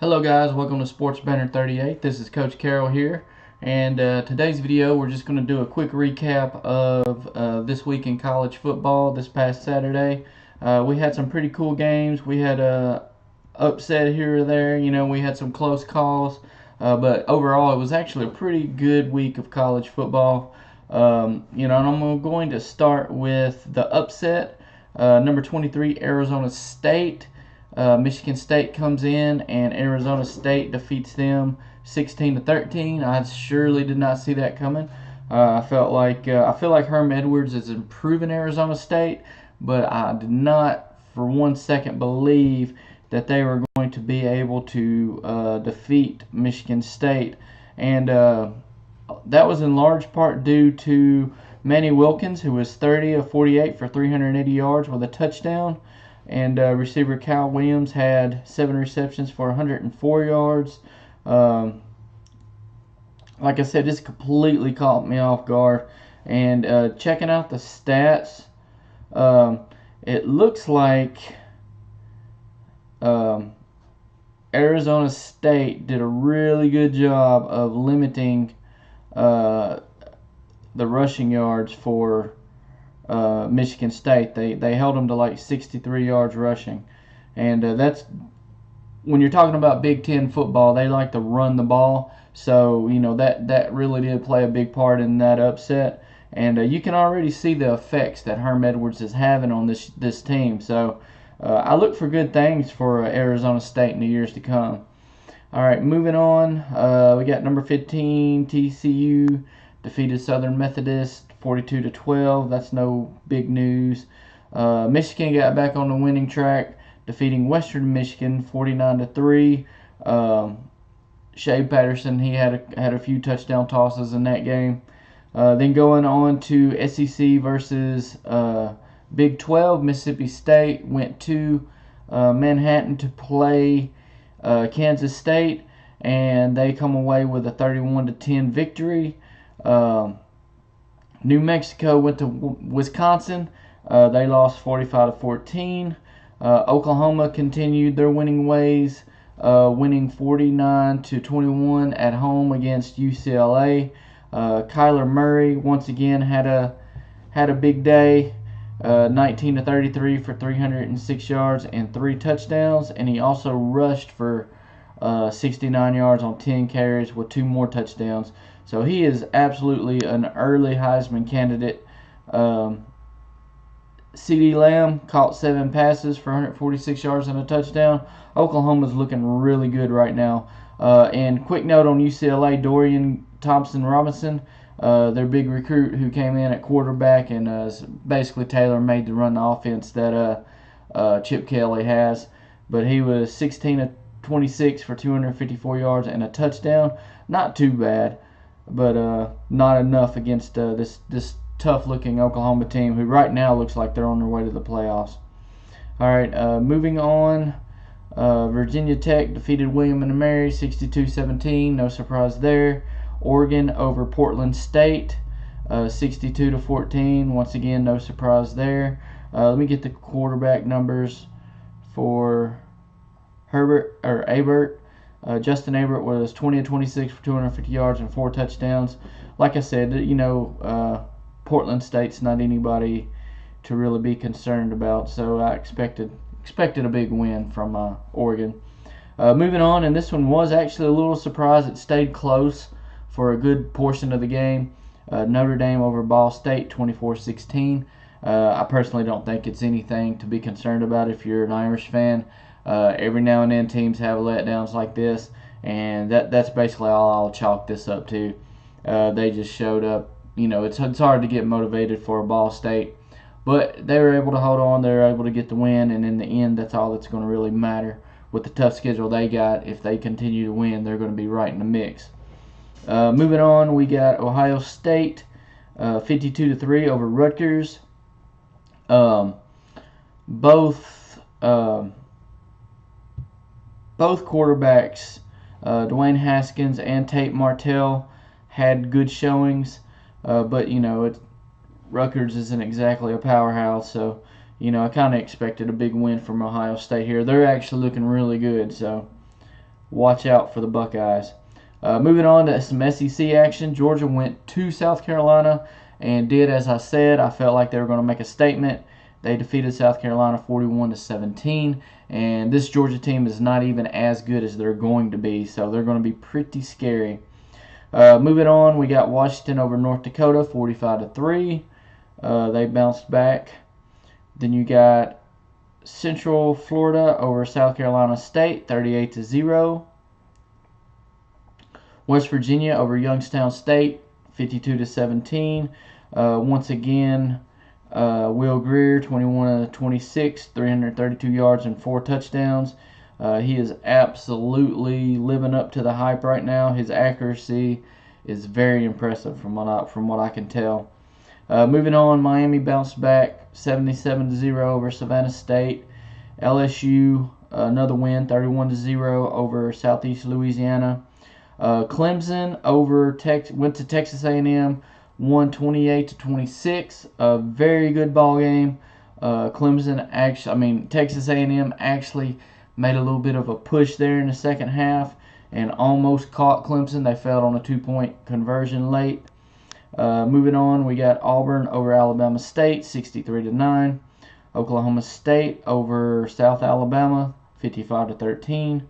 Hello guys, welcome to SportsBanter38. This is Coach Carroll here, and today's video we're just going to do a quick recap of this week in college football this past Saturday. We had some pretty cool games. We had a upset here or there, we had some close calls, but overall it was actually a pretty good week of college football. And I'm going to start with the upset. Number 23, Arizona State. Michigan State comes in and Arizona State defeats them 16-13. I surely did not see that coming. I feel like Herm Edwards is improving Arizona State, but I did not for 1 second believe that they were going to be able to defeat Michigan State, and that was in large part due to Manny Wilkins, who was 30 of 48 for 380 yards with a touchdown. And receiver Kyle Williams had 7 receptions for 104 yards. Like I said, this completely caught me off guard. And checking out the stats, it looks like Arizona State did a really good job of limiting the rushing yards for Michigan State. They held them to like 63 yards rushing, and that's when you're talking about Big Ten football. They like to run the ball, so that really did play a big part in that upset. And you can already see the effects that Herm Edwards is having on this team. So I look for good things for Arizona State in the years to come. All right, moving on. We got number 15 TCU defeated Southern Methodist 42-12. That's no big news. Michigan got back on the winning track, defeating Western Michigan 49-3. Shea Patterson, he had a few touchdown tosses in that game. Then going on to SEC versus Big 12, Mississippi State went to Manhattan to play Kansas State, and they come away with a 31-10 victory. New Mexico went to Wisconsin. They lost 45-14. Oklahoma continued their winning ways, winning 49-21 at home against UCLA. Kyler Murray once again had a big day. 19-33 for 306 yards and 3 touchdowns, and he also rushed for 69 yards on 10 carries with 2 more touchdowns. So he is absolutely an early Heisman candidate. CeeDee Lamb caught 7 passes for 146 yards and a touchdown. Oklahoma's looking really good right now. And quick note on UCLA, Dorian Thompson-Robinson, their big recruit who came in at quarterback and basically tailor-made to run the offense that Chip Kelly has. But he was 16 of 26 for 254 yards and a touchdown. Not too bad, but not enough against this tough-looking Oklahoma team, who right now looks like they're on their way to the playoffs. All right, moving on. Virginia Tech defeated William and Mary 62-17. No surprise there. Oregon over Portland State 62-14. Once again, no surprise there. Let me get the quarterback numbers for Abert. Justin Abert was 20 of 26 for 250 yards and 4 touchdowns. Like I said, Portland State's not anybody to really be concerned about, so I expected a big win from Oregon. Moving on, and this one was actually a little surprise. It stayed close for a good portion of the game. Notre Dame over Ball State 24-16. I personally don't think it's anything to be concerned about if you're an Irish fan. Every now and then teams have letdowns like this, and that's basically all I'll chalk this up to. They just showed up. It's hard to get motivated for a Ball State, but they were able to hold on. They were able to get the win, and in the end, that's all that's going to really matter. With the tough schedule they got, if they continue to win, they're going to be right in the mix. Moving on, we got Ohio State 52-3 over Rutgers. Both quarterbacks, Dwayne Haskins and Tate Martell, had good showings, but Rutgers isn't exactly a powerhouse, so I kind of expected a big win from Ohio State here. They're actually looking really good, so watch out for the Buckeyes. Moving on to some SEC action, Georgia went to South Carolina and did as I said. I felt like they were going to make a statement. They defeated South Carolina 41-17, and this Georgia team is not even as good as they're going to be, so they're going to be pretty scary. Moving on, we got Washington over North Dakota 45-3. They bounced back. Then you got Central Florida over South Carolina State 38-0. West Virginia over Youngstown State 52-17. Once again, Will Greer 21-26, 332 yards and 4 touchdowns. He is absolutely living up to the hype right now. His accuracy is very impressive from what I can tell. Moving on, Miami bounced back 77-0 over Savannah State. LSU, another win, 31-0 over Southeast Louisiana. Clemson went to Texas A&M, won 28-26. A very good ball game. Texas A&M actually made a little bit of a push there in the second half and almost caught Clemson. They failed on a 2-point conversion late. Moving on, we got Auburn over Alabama State, 63-9. Oklahoma State over South Alabama, 55-13.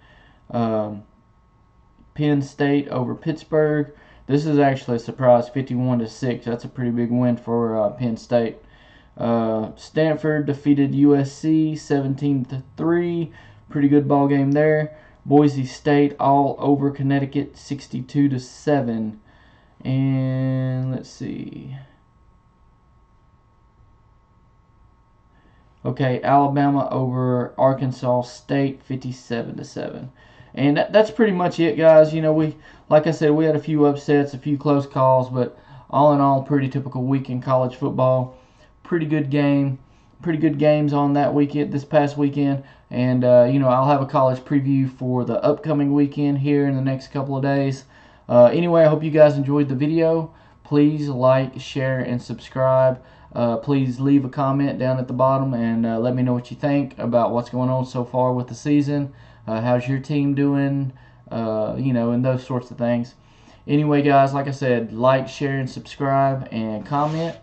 Penn State over Pittsburgh. This is actually a surprise, 51-6. That's a pretty big win for Penn State. Stanford defeated USC 17-3. Pretty good ball game there. Boise State all over Connecticut 62-7. And let's see. Okay, Alabama over Arkansas State 57-7. And that's pretty much it, guys. You know, like I said, we had a few upsets, a few close calls, but all in all, pretty typical week in college football. Pretty good games on that weekend, this past weekend. And, I'll have a college preview for the upcoming weekend here in the next couple of days. Anyway, I hope you guys enjoyed the video. Please like, share, and subscribe. Please leave a comment down at the bottom and let me know what you think about what's going on so far with the season. How's your team doing? And those sorts of things. Anyway, guys, like I said, like, share, and subscribe, and comment.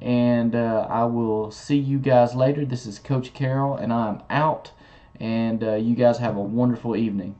And I will see you guys later. This is Coach Carroll, and I'm out. And you guys have a wonderful evening.